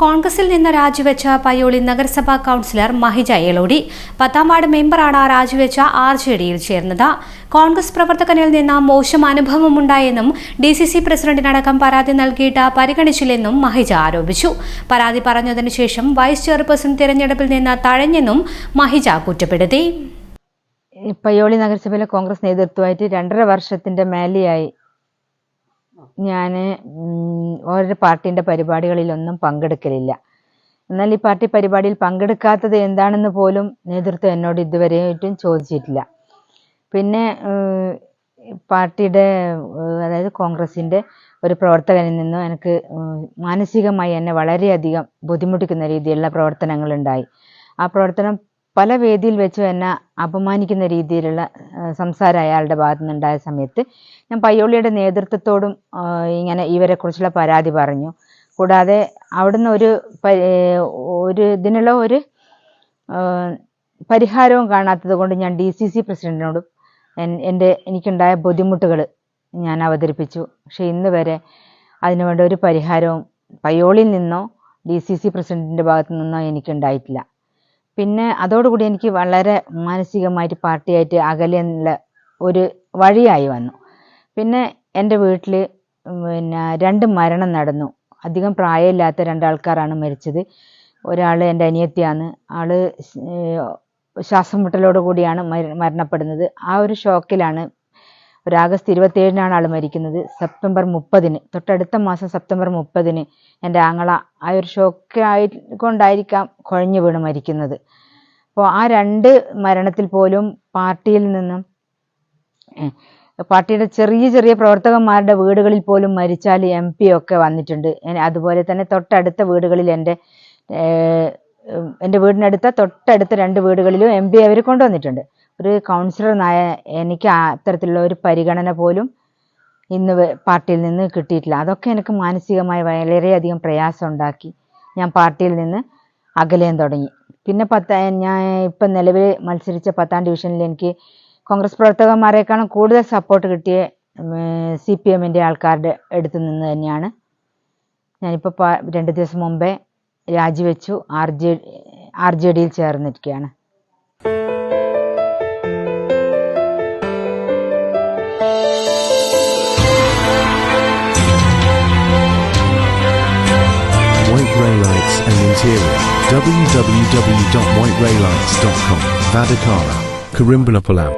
കോൺഗ്രസിൽ നിന്ന് രാജിവെച്ച പയ്യോളി നഗരസഭാ കൗൺസിലർ മഹിജ എളോടി 10ാം വാർഡ് മെമ്പറാണ് രാജിവെച്ച RJDയിൽ ചേർന്നത്. കോൺഗ്രസ് പ്രവർത്തകനിൽ നിന്ന് മോശം അനുഭവമുണ്ടായെന്നും DCC പ്രസിഡന്റിനടക്കം പരാതി നൽകിയിട്ട് പരിഗണിച്ചില്ലെന്നും മഹിജ ആരോപിച്ചു. പരാതി പറഞ്ഞതിനു ശേഷം വൈസ് ചെയർപേഴ്സൺ തിരഞ്ഞെടുപ്പിൽ നിന്ന് തഴഞ്ഞെന്നും മഹിജ കുറ്റപ്പെടുത്തി. പയ്യോളി നഗരസഭയിലെ കോൺഗ്രസ് നേതൃത്വമായിട്ട് 2.5 വർഷത്തിന്റെ മേലെയായി ഞാൻ ഓരോ പാർട്ടിൻ്റെ പരിപാടികളിലൊന്നും പങ്കെടുക്കലില്ല. എന്നാൽ ഈ പാർട്ടി പരിപാടിയിൽ പങ്കെടുക്കാത്തത് എന്താണെന്ന് പോലും നേതൃത്വം എന്നോട് ഇതുവരെയായിട്ടും ചോദിച്ചിട്ടില്ല. പിന്നെ പാർട്ടിയുടെ അതായത് കോൺഗ്രസിൻ്റെ ഒരു പ്രവർത്തകനിൽ നിന്നും എനിക്ക് മാനസികമായി എന്നെ വളരെയധികം ബുദ്ധിമുട്ടിക്കുന്ന രീതിയിലുള്ള പ്രവർത്തനങ്ങളുണ്ടായി. ആ പ്രവർത്തനം പല വേദിയിൽ വെച്ചും എന്നെ അപമാനിക്കുന്ന രീതിയിലുള്ള സംസാരം അയാളുടെ ഭാഗത്തു നിന്നുണ്ടായ സമയത്ത് ഞാൻ പയ്യോളിയുടെ നേതൃത്വത്തോടും ഇങ്ങനെ ഇവരെക്കുറിച്ചുള്ള പരാതി പറഞ്ഞു. കൂടാതെ അവിടുന്ന് ഇതിനുള്ള ഒരു പരിഹാരവും കാണാത്തത് കൊണ്ട് ഞാൻ DCC പ്രസിഡന്റിനോടും എനിക്കുണ്ടായ ബുദ്ധിമുട്ടുകൾ ഞാൻ അവതരിപ്പിച്ചു. പക്ഷെ ഇന്ന് വരെ അതിനുവേണ്ട ഒരു പരിഹാരവും പയ്യോളിയിൽ നിന്നോ DCC പ്രസിഡന്റിൻ്റെ ഭാഗത്തു നിന്നോ എനിക്കുണ്ടായിട്ടില്ല. പിന്നെ അതോടുകൂടി എനിക്ക് വളരെ മാനസികമായിട്ട് പാർട്ടിയായിട്ട് അകലെയുള്ള ഒരു വഴിയായി വന്നു. പിന്നെ എൻ്റെ വീട്ടിൽ 2 മരണം നടന്നു. അധികം പ്രായമില്ലാത്ത 2 ആൾക്കാരാണ് മരിച്ചത്. ഒരാൾ എൻ്റെ അനിയത്തിയാണ്. ആള് ശ്വാസം മുട്ടലോട് കൂടിയാണ് മരണപ്പെടുന്നത്. ആ ഒരു ഷോക്കിലാണ്. ഒരു ആഗസ്റ്റ് 27-നാണ് ആൾ മരിക്കുന്നത്. സെപ്റ്റംബർ 30-ന് തൊട്ടടുത്ത മാസം സെപ്റ്റംബർ 30-ന് എൻ്റെ ആങ്ങള ആ ഒരു ഷോക്ക് കൊണ്ടായിരിക്കാം കുഴഞ്ഞു വീണ് മരിക്കുന്നത്. അപ്പോൾ ആ 2 മരണത്തിൽ പോലും പാർട്ടിയിൽ നിന്നും പാർട്ടിയുടെ ചെറിയ പ്രവർത്തകന്മാരുടെ വീടുകളിൽ പോലും മരിച്ചാൽ MP ഒക്കെ വന്നിട്ടുണ്ട്. അതുപോലെ തന്നെ തൊട്ടടുത്ത വീടുകളിൽ എൻ്റെ വീടിനടുത്ത തൊട്ടടുത്ത 2 വീടുകളിലും MP അവർ കൊണ്ടുവന്നിട്ടുണ്ട്. ഒരു കൗൺസിലർ എനിക്ക് അത്തരത്തിലുള്ള ഒരു പരിഗണന പോലും ഇന്ന് പാർട്ടിയിൽ നിന്ന് കിട്ടിയിട്ടില്ല. അതൊക്കെ എനിക്ക് മാനസികമായി വളരെയധികം പ്രയാസം ഉണ്ടാക്കി. ഞാൻ പാർട്ടിയിൽ നിന്ന് അകലാൻ തുടങ്ങി. പിന്നെ ഞാൻ ഇപ്പം നിലവിൽ മത്സരിച്ച 10ാം ഡിവിഷനിൽ എനിക്ക് കോൺഗ്രസ് പ്രവർത്തകന്മാരെക്കാളും കൂടുതൽ സപ്പോർട്ട് കിട്ടിയ CPMൻ്റെ ആൾക്കാരുടെ അടുത്ത് നിന്ന് തന്നെയാണ്. ഞാനിപ്പോൾ 2 ദിവസം മുമ്പേ രാജിവെച്ചു RJDയിൽ ചേർന്നിരിക്കുകയാണ്. White Raylights and Interior. www.whiteraylights.com. Vadakara, Karimbalapallam.